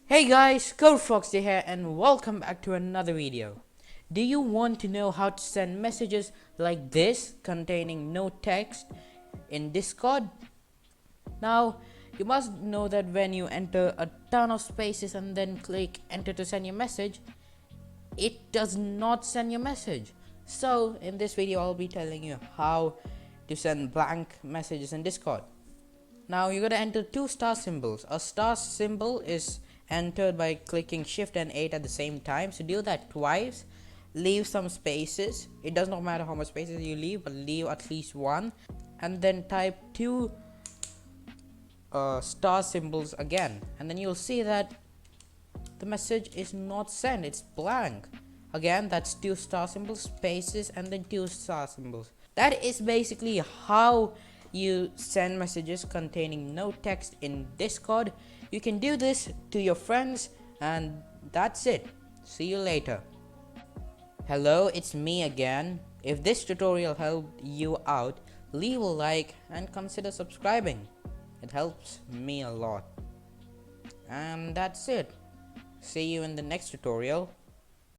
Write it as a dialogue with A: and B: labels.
A: Hey guys, CodeFoxy here and welcome back to another video. Do you want to know how to send messages like this containing no text in Discord? Now, you must know that when you enter a ton of spaces and then click enter to send your message, it does not send your message. So, in this video, I'll be telling you how to send blank messages in Discord. Now you gotta enter two star symbols. A star symbol is entered by clicking shift and 8 at the same time. So do that twice. Leave some spaces. It does not matter how much spaces you leave, but leave at least one. And then type two star symbols again. And then you'll see that the message is not sent, it's blank. Again, that's two star symbols, spaces, and then two star symbols. That is basically how you send messages containing no text in Discord. You can do this to your friends, and that's it. See you later. Hello, it's me again. If this tutorial helped you out, leave a like and consider subscribing. It helps me a lot. And that's it. See you in the next tutorial.